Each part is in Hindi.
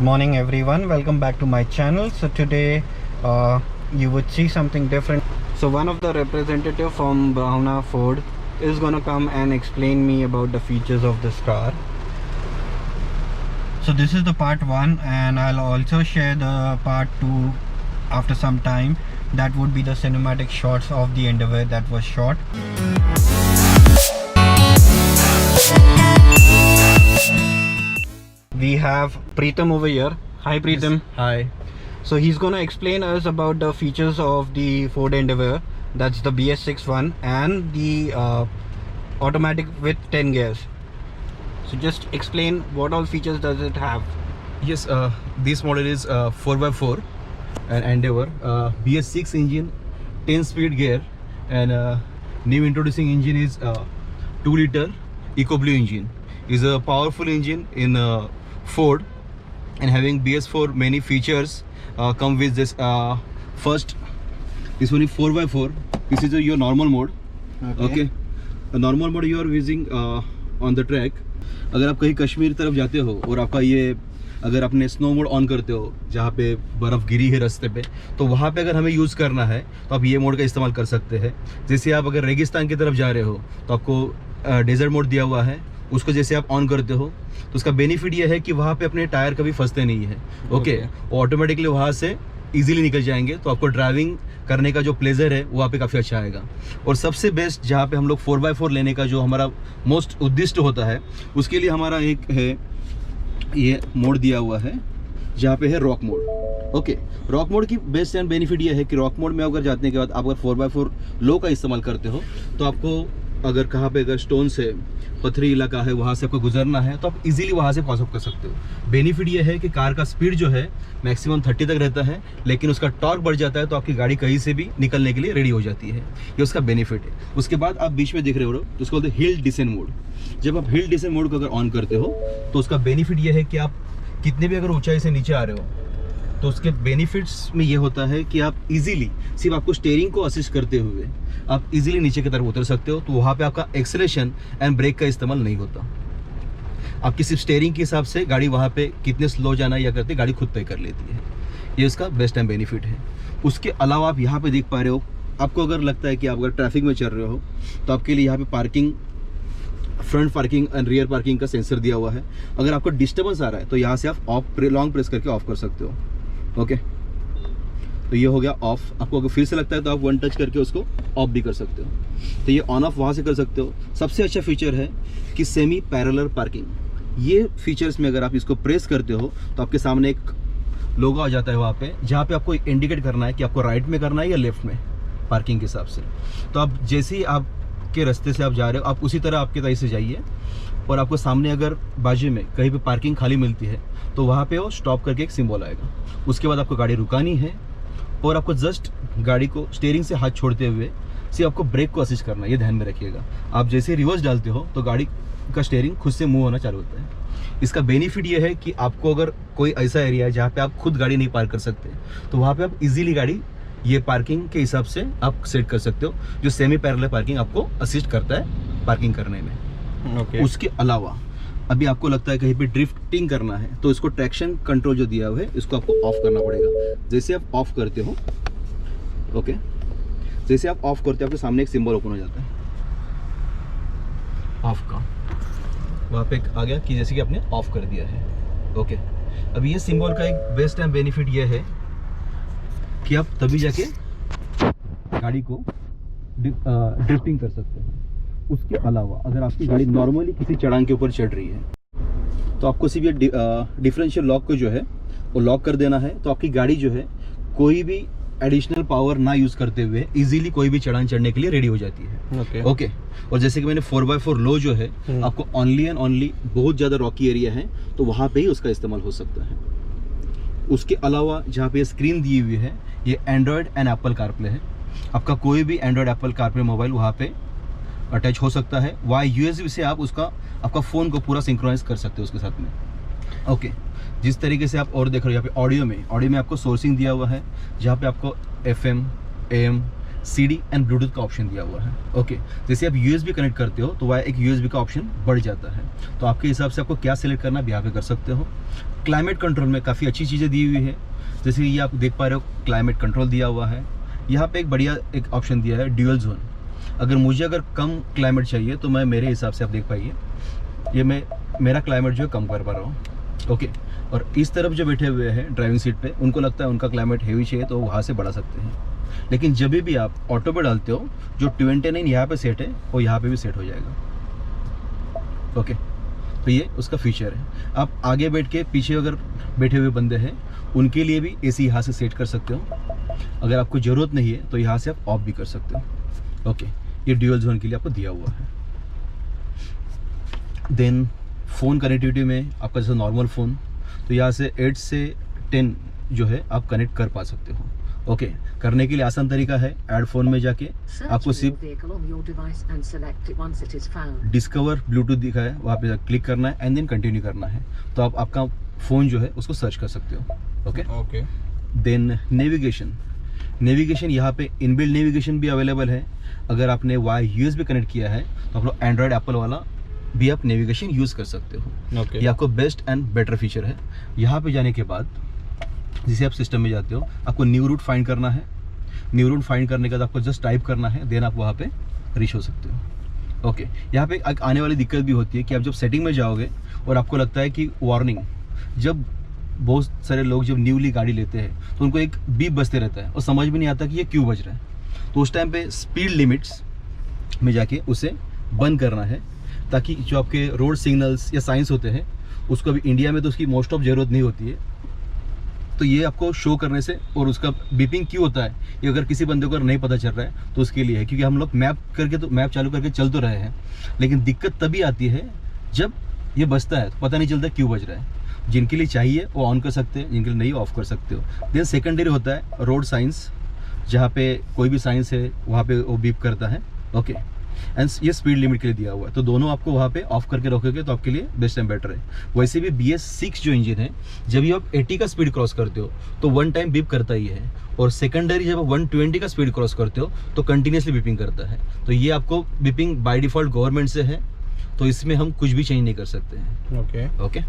Good morning everyone, welcome back to my channel. So today you would see something different. So one of the representative from Bhavna Ford is gonna come and explain me about the features of this car. So this is the part 1 and I'll also share the part 2 after some time. That would be the cinematic shots of the Endeavour that was shot. We have Preetham over here. Hi Preetham. Yes. Hi. So he's gonna explain us about the features of the Ford Endeavour. That's the BS6 one and the automatic with 10 gears. So just explain what all features does it have. Yes, this model is 4x4 and Endeavour BS6 engine, 10-speed gear, and new introducing engine is 2-liter EcoBlue engine. Is a powerful engine in Ford, and having BS4 many features come with this. First, this one is 4x4. This is your normal mode. Okay. The normal mode you are using on the track. अगर आप कहीं कश्मीर तरफ जाते हो और आपका ये अगर आपने स्नो मोड ऑन करते हो जहाँ पे बर्फ़ गिरी है रास्ते पे, तो वहाँ पे अगर हमें यूज़ करना है तो आप ये मोड का इस्तेमाल कर सकते हैं। जैसे आप अगर रेगिस्तान की तरफ जा रहे हो तो आपको डेजर्ट मोड दिया हुआ है, उसको जैसे आप ऑन करते हो तो उसका बेनिफिट ये है कि वहाँ पे अपने टायर कभी फंसते नहीं है। ओके, ऑटोमेटिकली वहाँ से इजीली निकल जाएंगे, तो आपको ड्राइविंग करने का जो प्लेजर है वो वहाँ पे काफ़ी अच्छा आएगा। और सबसे बेस्ट जहाँ पे हम लोग 4x4 लेने का जो हमारा मोस्ट उद्दिष्ट होता है, उसके लिए हमारा एक है ये मोड दिया हुआ है जहाँ पे है rock mode. Okay, rock mode की बेस्ट एंड बेनिफिट ये है कि रॉक मोड में अगर जाने के बाद आप अगर 4x4 लो का इस्तेमाल करते हो तो आपको अगर कहाँ पे अगर स्टोन से पथरी इलाका है वहाँ से आपको गुजरना है तो आप इजीली वहाँ से पास अप कर सकते हो। बेनिफिट ये है कि कार का स्पीड जो है मैक्सिमम 30 तक रहता है, लेकिन उसका टॉर्क बढ़ जाता है तो आपकी गाड़ी कहीं से भी निकलने के लिए रेडी हो जाती है। ये उसका बेनिफिट है। उसके बाद आप बीच में देख रहे हो तो उसको बोलते हैं हिल डिसेंट मोड। जब आप हिल डिसेंट मोड को अगर ऑन करते हो तो उसका बेनिफिट ये है कि आप कितने भी अगर ऊंचाई से नीचे आ रहे हो तो उसके बेनिफिट्स में ये होता है कि आप इजीली सिर्फ आपको स्टीयरिंग को असिस्ट करते हुए आप इजीली नीचे की तरफ उतर सकते हो। तो वहाँ पे आपका एक्सेलरेशन एंड ब्रेक का इस्तेमाल नहीं होता। आपकी सिर्फ स्टीयरिंग के हिसाब से गाड़ी वहाँ पे कितने स्लो जाना या करती गाड़ी खुद तय कर लेती है। ये उसका बेस्ट एंड बेनिफिट है। उसके अलावा आप यहाँ पे देख पा रहे हो, आपको अगर लगता है कि आप अगर ट्रैफिक में चल रहे हो तो आपके लिए यहाँ पे parking, front parking and rear parking का सेंसर दिया हुआ है। अगर आपको डिस्टर्बेंस आ रहा है तो यहाँ से आप ऑफ लॉन्ग प्रेस करके ऑफ कर सकते हो। ओके, तो ये हो गया ऑफ। आपको अगर फिर से लगता है तो आप वन टच करके उसको ऑफ भी कर सकते हो। तो ये ऑन ऑफ वहाँ से कर सकते हो। सबसे अच्छा फीचर है कि सेमी पैरेलल पार्किंग। ये फीचर्स में अगर आप इसको प्रेस करते हो तो आपके सामने एक लोगो आ जाता है वहाँ पे, जहाँ पे आपको इंडिकेट करना है कि आपको राइट में करना है या लेफ्ट में पार्किंग के हिसाब से। तो आप जैसे ही आपके रास्ते से आप जा रहे हो आप उसी तरह आपके तरह से जाइए, और आपको सामने अगर बाजू में कहीं पे पार्किंग खाली मिलती है तो वहाँ पे वो स्टॉप करके एक सिंबल आएगा। उसके बाद आपको गाड़ी रुकानी है और आपको जस्ट गाड़ी को स्टीयरिंग से हाथ छोड़ते हुए सिर्फ आपको ब्रेक को असिस्ट करना है। ये ध्यान में रखिएगा। आप जैसे रिवर्स डालते हो तो गाड़ी का स्टीयरिंग खुद से मूव होना चालू होता है। इसका बेनिफिट ये है कि आपको अगर कोई ऐसा एरिया है जहाँ पे आप खुद गाड़ी नहीं पार्क कर सकते तो वहाँ पे आप इजीली गाड़ी ये पार्किंग के हिसाब से आप सेट कर सकते हो, जो सेमी पैरेलल पार्किंग आपको असिस्ट करता है पार्किंग करने में। उसके अलावा अभी आपको लगता है कहीं पे ड्रिफ्टिंग करना है तो इसको ट्रैक्शन कंट्रोल जो दिया हुआ है इसको आपको ऑफ करना पड़ेगा। जैसे आप ऑफ करते हो, ओके, जैसे आप ऑफ करते हो आपके सामने एक सिंबल ओपन हो जाता है ऑफ का, वहाँ पे आ गया कि जैसे कि आपने ऑफ कर दिया है। ओके, अभी ये सिंबल का एक बेस्ट एंड बेनिफिट ये है कि आप तभी जाके गाड़ी को ड्रिफ्टिंग कर सकते हैं। उसके अलावा अगर आपकी गाड़ी नॉर्मली किसी चढ़ान के ऊपर चढ़ रही है तो आपको सिर्फ ये डिफरेंशियल लॉक को जो है वो लॉक कर देना है, तो आपकी गाड़ी जो है कोई भी एडिशनल पावर ना यूज़ करते हुए इजीली कोई भी चढ़ान चढ़ने के लिए रेडी हो जाती है। ओके, और जैसे कि मैंने 4x4 लो जो है आपको ओनली एंड ओनली बहुत ज़्यादा रॉकी एरिया है तो वहाँ पे ही उसका इस्तेमाल हो सकता है। उसके अलावा जहाँ पे स्क्रीन दी हुई है ये एंड्रॉयड एंड एप्पल कारप्ले है। आपका कोई भी एंड्रॉयड एप्पल कारप्ले मोबाइल वहाँ पे अटैच हो सकता है। वाई USB से आप आपका फ़ोन को पूरा सिंक्रोनाइज कर सकते हो उसके साथ में। ओके, जिस तरीके से आप और देख रहे हो यहाँ पे ऑडियो में आपको सोर्सिंग दिया हुआ है, जहाँ पे आपको FM, AM, CD and Bluetooth का ऑप्शन दिया हुआ है। ओके, जैसे आप USB कनेक्ट करते हो तो वह एक USB का ऑप्शन बढ़ जाता है, तो आपके हिसाब से आपको क्या सिलेक्ट करना भी यहाँ पे कर सकते हो। क्लाइमेट कंट्रोल में काफ़ी अच्छी चीज़ें दी हुई है। जैसे ये आप देख पा रहे हो, क्लाइमेट कंट्रोल दिया हुआ है। यहाँ पे एक बढ़िया एक ऑप्शन दिया है ड्यूअल जोन। अगर कम क्लाइमेट चाहिए तो मैं मेरे हिसाब से आप देख पाइए, ये मैं मेरा क्लाइमेट जो है कम कर पा रहा हूँ। ओके, और इस तरफ जो बैठे हुए हैं ड्राइविंग सीट पे, उनको लगता है उनका क्लाइमेट हेवी चाहिए तो वहाँ से बढ़ा सकते हैं। लेकिन जब भी आप ऑटो पे डालते हो, जो 29 यहाँ पे सेट है वो यहाँ पे भी सेट हो जाएगा। ओके, तो ये उसका फीचर है। आप आगे बैठ के पीछे अगर बैठे हुए बंदे हैं उनके लिए भी एसी यहाँ से सेट कर सकते हो। अगर आपको ज़रूरत नहीं है तो यहाँ से आप ऑफ भी कर सकते हो। ओके, ये ड्यूअल जोन के लिए आपको दिया हुआ है। देन फ़ोन कनेक्टिविटी में आपका जैसे नॉर्मल फ़ोन, तो यहाँ से 8 से 10 जो है आप कनेक्ट कर पा सकते हो। ओके, करने के लिए आसान तरीका है, ऐड फ़ोन में जाके आपको सिर्फ डिस्कवर ब्लूटूथ दिखा है वहाँ पे क्लिक करना है एंड देन कंटिन्यू करना है, तो आप आपका फ़ोन जो है उसको सर्च कर सकते हो। ओके, देन नेविगेशन यहाँ पे इनबिल्ट नेविगेशन भी अवेलेबल है। अगर आपने वाई USB कनेक्ट किया है तो आप लोग एंड्रॉयड एप्पल वाला भी आप नेविगेशन यूज़ कर सकते हो। ये आपको बेस्ट एंड बेटर फीचर है। यहाँ पे जाने के बाद जिसे आप सिस्टम में जाते हो, आपको न्यू रूट फाइंड करना है। न्यू रूट फाइंड करने के बाद आपको जस्ट टाइप करना है, देन आप वहाँ पे रीच हो सकते हो। ओके, यहाँ पे एक आने वाली दिक्कत भी होती है कि आप जब सेटिंग में जाओगे और आपको लगता है कि वार्निंग, जब बहुत सारे लोग जब न्यूली गाड़ी लेते हैं तो उनको एक बीप बजते रहता है और समझ में नहीं आता कि ये क्यों बज रहा है। तो उस टाइम पे स्पीड लिमिट्स में जाके उसे बंद करना है, ताकि जो आपके रोड सिग्नल्स या साइंस होते हैं उसको अभी इंडिया में तो उसकी मोस्ट ऑफ ज़रूरत नहीं होती है, तो ये आपको शो करने से, और उसका बीपिंग क्यों होता है ये अगर किसी बंदे को नहीं पता चल रहा है तो उसके लिए है। क्योंकि हम लोग मैप चालू करके चल तो रहे हैं, लेकिन दिक्कत तभी आती है जब ये बजता है तो पता नहीं चलता क्यों बज रहा है। जिनके लिए चाहिए वो ऑन कर सकते हैं, जिनके लिए नहीं ऑफ कर सकते हो। देन सेकेंडरी होता है रोड साइंस, जहाँ पे कोई भी साइंस है वहाँ पे वो बीप करता है। ओके, एंड ये स्पीड लिमिट के लिए दिया हुआ है, तो दोनों आपको वहाँ पे ऑफ करके रखोगे तो आपके लिए बेस्ट एंड बेटर है। वैसे भी BS6 जो इंजन है, जब भी आप 80 का स्पीड क्रॉस करते हो तो 1 टाइम बीप करता ही है, और सेकेंडरी जब आप 120 का स्पीड क्रॉस करते हो तो कंटिन्यूसली बीपिंग करता है। तो ये आपको बीपिंग बाय डिफॉल्ट गवर्नमेंट से है, तो इसमें हम कुछ भी चेंज नहीं कर सकते हैं। ओके,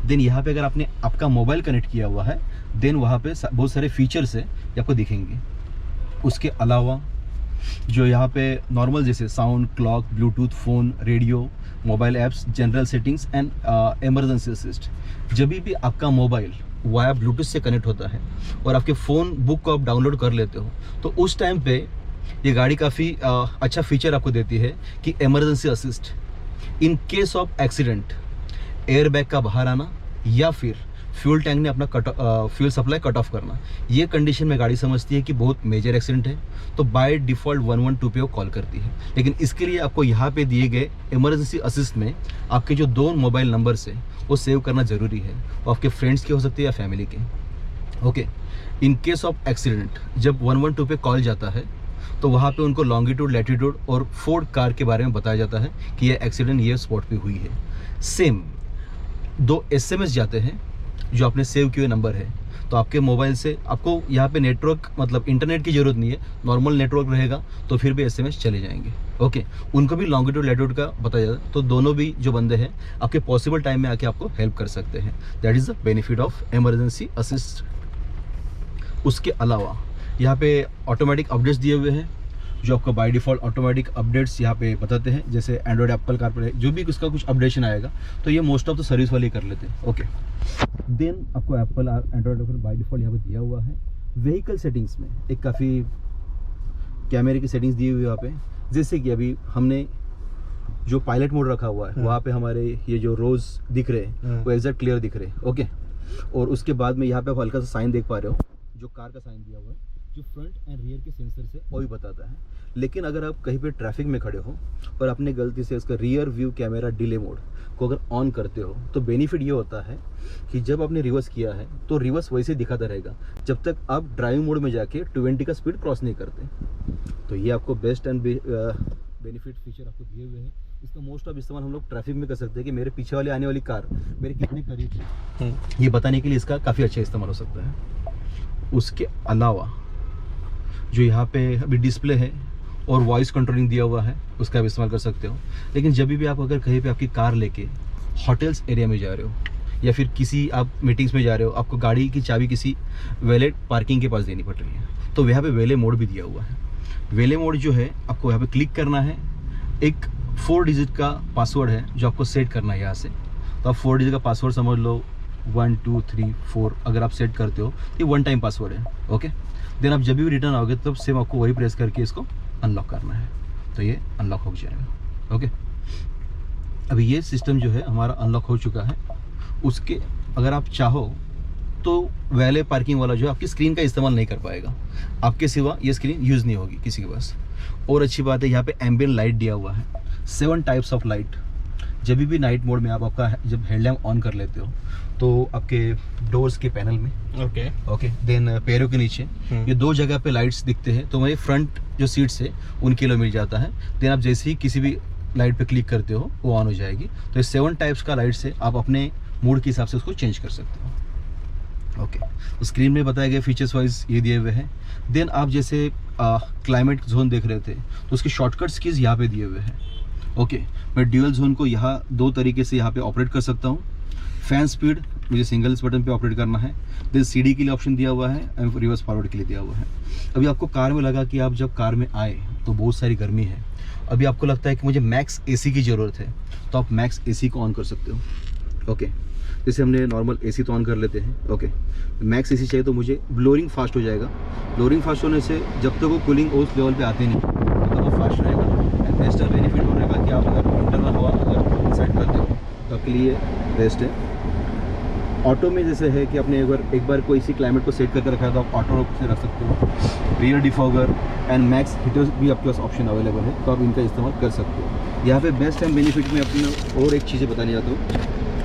देन यहाँ पे अगर आपने आपका मोबाइल कनेक्ट किया हुआ है, देन वहाँ पे बहुत सारे फीचर्स है ये आपको दिखेंगे। उसके अलावा जो यहाँ पे नॉर्मल जैसे sound, clock, Bluetooth, phone, radio, mobile apps, general settings and emergency assist, जब भी आपका मोबाइल वाया ब्लूटूथ से कनेक्ट होता है और आपके फ़ोन बुक को आप डाउनलोड कर लेते हो, तो उस टाइम पे ये गाड़ी काफ़ी अच्छा फीचर आपको देती है कि emergency assist in case of accident, air bag का बाहर आना या फिर फ्यूल टैंक ने अपना फ्यूल सप्लाई कट ऑफ करना, ये कंडीशन में गाड़ी समझती है कि बहुत मेजर एक्सीडेंट है, तो बाय डिफ़ॉल्ट 112 पे वो कॉल करती है। लेकिन इसके लिए आपको यहाँ पे दिए गए इमरजेंसी असिस्ट में आपके जो 2 मोबाइल नंबर्स है वो सेव करना ज़रूरी है। वो आपके फ्रेंड्स के हो सकते हैं या फैमिली के। Okay, in case of accident जब 112 पे कॉल जाता है तो वहाँ पे उनको लॉन्गिट्यूड, लैटिट्यूड और फोर्ड कार के बारे में बताया जाता है कि ये एक्सीडेंट ये स्पॉट पे हुई है। सेम 2 SMS जाते हैं जो आपने सेव किए नंबर है, तो आपके मोबाइल से आपको यहाँ पे नेटवर्क मतलब इंटरनेट की ज़रूरत नहीं है, नॉर्मल नेटवर्क रहेगा तो फिर भी SMS चले जाएंगे। ओके, उनको भी लॉन्गिट्यूड, लैटिट्यूड का बताया जाता है, तो दोनों भी जो बंदे हैं आपके पॉसिबल टाइम में आके आपको हेल्प कर सकते हैं। That is the benefit of emergency assist. उसके अलावा यहाँ पे ऑटोमेटिक अपडेट्स दिए हुए हैं जो आपको बाय डिफ़ॉल्ट ऑटोमेटिक अपडेट्स यहाँ पे बताते हैं। जैसे एंड्रॉयड, एप्पल कार जो भी उसका कुछ अपडेशन आएगा तो ये मोस्ट ऑफ द सर्विस वाले कर लेते हैं। ओके, देन आपको एप्पल और एंड्रॉयड बाय डिफ़ॉल्ट यहाँ पे दिया हुआ है। व्हीकल सेटिंग्स में एक काफ़ी कैमरे की सेटिंग्स दी हुई है यहाँ पे, जैसे कि अभी हमने जो पायलट मोड रखा हुआ है वहाँ पे हमारे ये जो रोज़ दिख रहे हैं वो एग्जैक्ट क्लियर दिख रहे हैं। ओके, और उसके बाद में यहाँ पे आप हल्का सा साइन देख पा रहे हो, जो कार का साइन दिया हुआ है, जो फ्रंट एंड रियर के सेंसर से वो भी बताता है। लेकिन अगर आप कहीं पे ट्रैफिक में खड़े हो और आपने गलती से इसका rear view camera delay mode को अगर ऑन करते हो तो बेनिफिट ये होता है कि जब आपने रिवर्स किया है तो रिवर्स वैसे दिखाता रहेगा जब तक आप ड्राइविंग मोड में जाके 20 का स्पीड क्रॉस नहीं करते। तो ये आपको बेस्ट एंड बेनिफिट फीचर आपको दिए हुए हैं। इसका मोस्ट ऑफ इस्तेमाल हम लोग ट्रैफिक में कर सकते हैं कि मेरे पीछे वाले आने वाली कार मेरे कितने करीब है, ये बताने के लिए इसका काफ़ी अच्छा इस्तेमाल हो सकता है। उसके अलावा जो यहाँ पे अभी डिस्प्ले है और वॉइस कंट्रोलिंग दिया हुआ है उसका आप इस्तेमाल कर सकते हो। लेकिन जब भी आप अगर कहीं पे आपकी कार लेके होटल्स एरिया में जा रहे हो या फिर किसी आप मीटिंग्स में जा रहे हो, आपको गाड़ी की चाबी किसी वैलेट पार्किंग के पास देनी पड़ रही है, तो यहाँ पे वेले मोड भी दिया हुआ है। वेले मोड जो है आपको यहाँ पे क्लिक करना है, एक 4 डिजिट का पासवर्ड है जो आपको सेट करना है यहाँ से। तो आप 4 डिजिट का पासवर्ड समझ लो 1 2 3 4, अगर आप सेट करते हो ये 1 टाइम पासवर्ड है। ओके, देन आप जब भी रिटर्न आओगे तब सेम आपको वही प्रेस करके इसको अनलॉक करना है, तो ये अनलॉक हो जाएगा। ओके, अभी ये सिस्टम जो है हमारा अनलॉक हो चुका है। उसके अगर आप चाहो तो वैले पार्किंग वाला जो है आपकी स्क्रीन का इस्तेमाल नहीं कर पाएगा, आपके सिवा ये स्क्रीन यूज़ नहीं होगी किसी के पास। और अच्छी बात है यहाँ पे एम्बियंट लाइट दिया हुआ है, 7 टाइप्स ऑफ लाइट। जब भी नाइट मोड में आप आपका जब हेडलैम्प ऑन कर लेते हो तो आपके डोर्स के पैनल में ओके देन पैरों के नीचे ये 2 जगह पे लाइट्स दिखते हैं, तो मेरे फ्रंट जो सीट्स है उनके लिए मिल जाता है। देन आप जैसे ही किसी भी लाइट पे क्लिक करते हो वो ऑन हो जाएगी। तो ये 7 टाइप्स का लाइट से आप अपने मूड के हिसाब से उसको चेंज कर सकते हो। ओके, तो स्क्रीन में बताए गए फीचर्स वाइज ये दिए हुए हैं। देन आप जैसे क्लाइमेट जोन देख रहे थे तो उसके शॉर्टकट्स कीज यहाँ पे दिए हुए हैं। ओके, मैं ड्यूअल जोन को यहाँ 2 तरीके से यहाँ पे ऑपरेट कर सकता हूँ। फैन स्पीड मुझे सिंगल बटन पे ऑपरेट करना है। देन सीडी के लिए ऑप्शन दिया हुआ है एंड रिवर्स फॉरवर्ड के लिए दिया हुआ है। अभी आपको कार में लगा कि आप जब कार में आए तो बहुत सारी गर्मी है, अभी आपको लगता है कि मुझे मैक्स एसी की ज़रूरत है, तो आप मैक्स एसी को ऑन कर सकते हो। ओके, जैसे हमने नॉर्मल एसी तो ऑन कर लेते हैं। ओके, मैक्स एसी चाहिए तो मुझे ब्लोरिंग फास्ट हो जाएगा। ब्लोरिंग फास्ट होने से जब तक वो कूलिंग उस लेवल पे आती नहीं तब तक वो फास्ट रहेगा। एंड बेस्ट बेनिफिट होने का कि आप अगर इंटरनल हवा अगर सेट करते हो तो आपके लिए बेस्ट है। ऑटो में जैसे है कि आपने एक बार कोई सी क्लाइमेट को सेट करके रखा है तो आप ऑटो से रख सकते हो। Rear defogger and max heaters भी आपके पास ऑप्शन अवेलेबल है, तो आप इनका इस्तेमाल कर सकते हो। यहाँ पे बेस्ट एंड बेनिफिट में अपने और एक चीज़ें बताने जाता हूँ।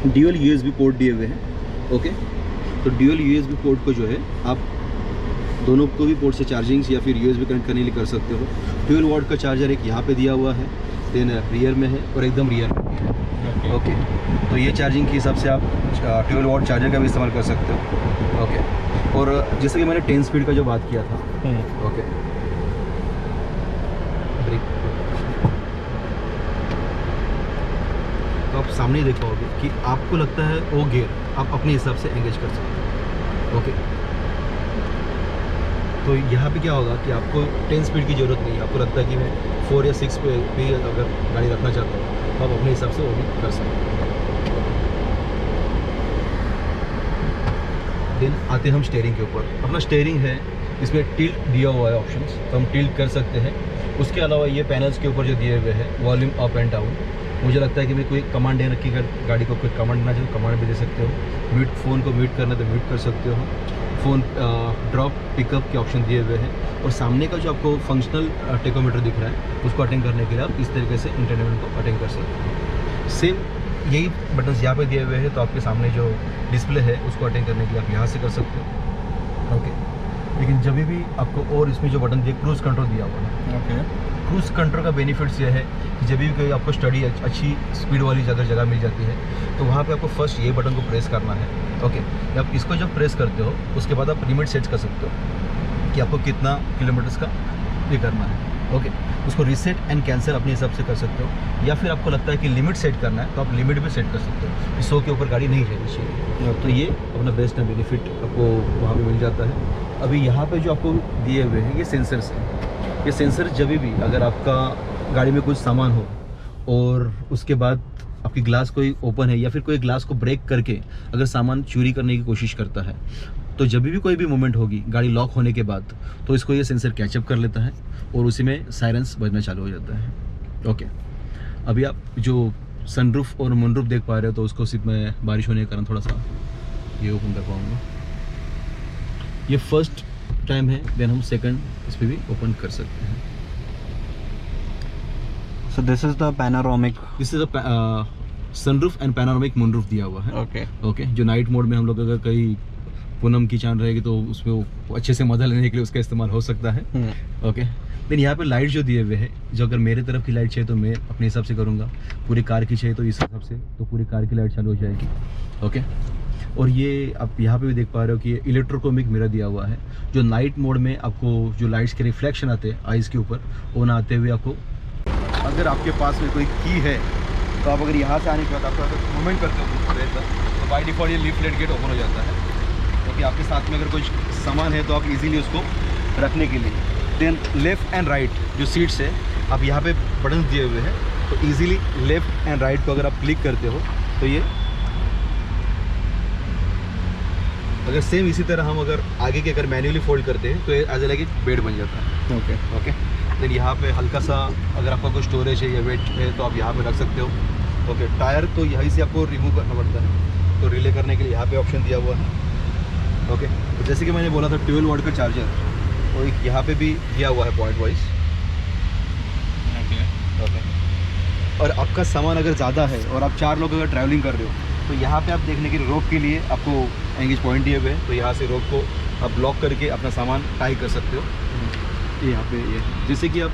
ड्यूअल USB पोर्ट दिए हुए हैं। ओके, तो ड्यूअल USB पोर्ट को जो है आप दोनों को भी पोर्ट से चार्जिंग या फिर USB कनेक्ट करने के लिए कर सकते हो। 12 वॉट का चार्जर एक यहाँ पे दिया हुआ है, देन रियर में है और एकदम रियर में है। ओके, तो ये चार्जिंग के हिसाब से आप 12 वॉट चार्जर का भी इस्तेमाल कर सकते हो। ओके, और जैसे कि मैंने 10 स्पीड का जो बात किया था। ओके, ब्रेक तो आप सामने ही देख पाओगे कि आपको लगता है वो गियर आप अपने हिसाब से एंगेज कर सकते हो। ओके, तो यहाँ पे क्या होगा कि आपको 10 स्पीड की ज़रूरत नहीं है, आपको लगता है कि मैं 4 या 6 पे भी अगर गाड़ी रखना चाहता हूँ तो आप अपने हिसाब से वो भी कर सकते हो। देन आते हैं हम स्टीयरिंग के ऊपर। अपना स्टीयरिंग है, इसमें टिल्ट दिया हुआ है ऑप्शंस, तो हम टिल्ट कर सकते हैं। उसके अलावा ये पैनल्स के ऊपर जो दिए हुए हैं वॉल्यूम अप एंड डाउन, मुझे लगता है कि मैं कोई कमांड दे रखी है, गाड़ी को कोई कमांड देना चाहिए कमांड भी दे सकते हो। म्यूट, फ़ोन को म्यूट करना तो म्यूट कर सकते हो। फ़ोन ड्रॉप पिकअप के ऑप्शन दिए हुए हैं, और सामने का जो आपको फंक्शनल टेकोमीटर दिख रहा है उसको अटेंड करने के लिए आप इस तरीके से इंटरनेट को अटेंड कर सकते हो। सेम यही बटन्स यहाँ पे दिए हुए हैं, तो आपके सामने जो डिस्प्ले है उसको अटेंड करने के लिए आप यहाँ से कर सकते हो। ओके, लेकिन जब भी आपको और इसमें जो बटन दिए क्रूज़ कंट्रोल दिया हुआ है। ओके, क्रूज़ कंट्रोल का बेनिफिट्स ये है कि जब भी कोई आपको स्टडी अच्छी स्पीड वाली जगह मिल जाती है तो वहाँ पे आपको फर्स्ट ये बटन को प्रेस करना है। ओके, आप इसको जब प्रेस करते हो उसके बाद आप लिमिट सेट कर सकते हो कि आपको कितना किलोमीटर्स का ये करना है। ओके, उसको रीसेट एंड कैंसिल अपने हिसाब से कर सकते हो, या फिर आपको लगता है कि लिमिट सेट करना है तो आप लिमिट भी सेट कर सकते हो, 100 के ऊपर गाड़ी नहीं जानी चाहिए। तो ये अपना बेस्ट है बेनिफिट आपको वहाँ पे मिल जाता है। अभी यहाँ पे जो आपको दिए हुए हैं ये सेंसर्स हैं। ये सेंसर जब भी अगर आपका गाड़ी में कुछ सामान हो और उसके बाद आपकी ग्लास कोई ओपन है या फिर कोई ग्लास को ब्रेक करके अगर सामान चोरी करने की कोशिश करता है, तो जब भी कोई भी मोमेंट होगी गाड़ी लॉक होने के बाद, तो इसको ये सेंसर कैचअप कर लेता है और उसी में सायरन्स बजना चालू हो जाता है। ओके, अभी आप जो सनरूफ और मूनरूफ देख पा रहे हो तो उसको सिर्फ मैं बारिश होने के कारण थोड़ा सा ये ओपन कर पाऊँगा। ये फर्स्ट टाइम है, देन हम सेकंड इस पर भी ओपन कर सकते हैं। So this is the panoramic. This is sunroof and panoramic moonroof दिया हुआ है। ओके, जो नाइट मोड में हम लोग अगर कहीं पूनम की चांद रहेगी तो उसमें वो अच्छे से मजा लेने के लिए उसका इस्तेमाल हो सकता है। ओके, देन यहाँ पे लाइट जो दिए हुए हैं, जो अगर मेरे तरफ की लाइट चाहिए तो मैं अपने हिसाब से करूँगा, पूरी कार की चाहिए तो इस हिसाब से, तो पूरी कार की लाइट चालू हो जाएगी। ओके, और ये आप यहाँ पे भी देख पा रहे हो कि ये इलेक्ट्रोकोमिक मिरर दिया हुआ है, जो नाइट मोड में आपको जो लाइट्स के रिफ्लेक्शन आते हैं आइज़ के ऊपर, वो ना आते हुए आपको, अगर आपके पास में कोई की है तो आप अगर यहाँ से आने के बाद आपको अगर मूवमेंट करते हो तो बाय डिफ़ॉल्ट ये लिफ्ट लेट गेट ओपन हो जाता है, क्योंकि आपके साथ में अगर कुछ सामान है तो आप इजीली उसको रखने के लिए। देन लेफ़्ट एंड राइट जो सीट्स है, आप यहाँ पे बटन दिए हुए हैं, तो इजीली लेफ़्ट एंड राइट को अगर आप क्लिक करते हो तो ये, अगर सेम इसी तरह हम अगर आगे के अगर मैन्युअली फोल्ड करते हैं तो ये एज लाइक एक बेड बन जाता है। ओके ओके, देन यहाँ पे हल्का सा अगर आपका कोई स्टोरेज है या वेट है तो आप यहाँ पे रख सकते हो। ओके, टायर तो यहीं से आपको रिमूव करना पड़ता है, तो रिले करने के लिए यहाँ पे ऑप्शन दिया हुआ है। ओके, तो जैसे कि मैंने बोला था 12 वाट का चार्जर, तो एक यहाँ पे भी दिया हुआ है पॉइंट वाइज। ओके, और आपका सामान अगर ज़्यादा है और आप 4 लोग अगर ट्रैवलिंग कर रहे हो तो यहाँ पे आप देखने के लिए रोक के लिए आपको एंगेज पॉइंट दिए हुए हैं, तो यहाँ से रोक को आप लॉक करके अपना सामान टाई कर सकते हो। ये यहाँ पे ये जैसे कि आप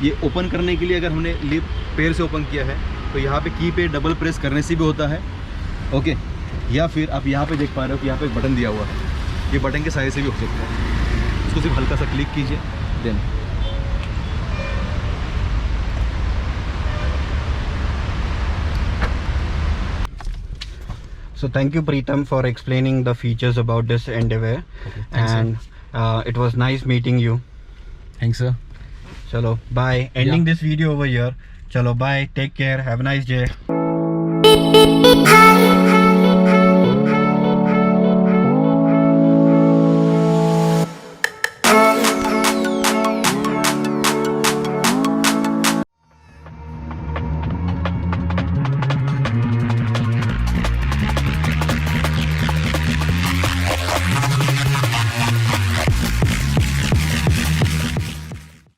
ये ओपन करने के लिए अगर हमने लिप पैर से ओपन किया है तो यहाँ पे की पे डबल प्रेस करने से भी होता है। ओके, या फिर आप यहाँ पे देख पा रहे हो कि यहाँ पे एक बटन दिया हुआ है, ये बटन के साइज से भी हो सकता है। इसको सिर्फ हल्का सा क्लिक कीजिए, then So thank you Pritam for explaining the features about this Endeavour. Okay, thanks, and it was nice meeting you. Thanks sir. Chalo, bye. Ending Yeah. this video over here. Chalo, bye. Take care. Have a nice day.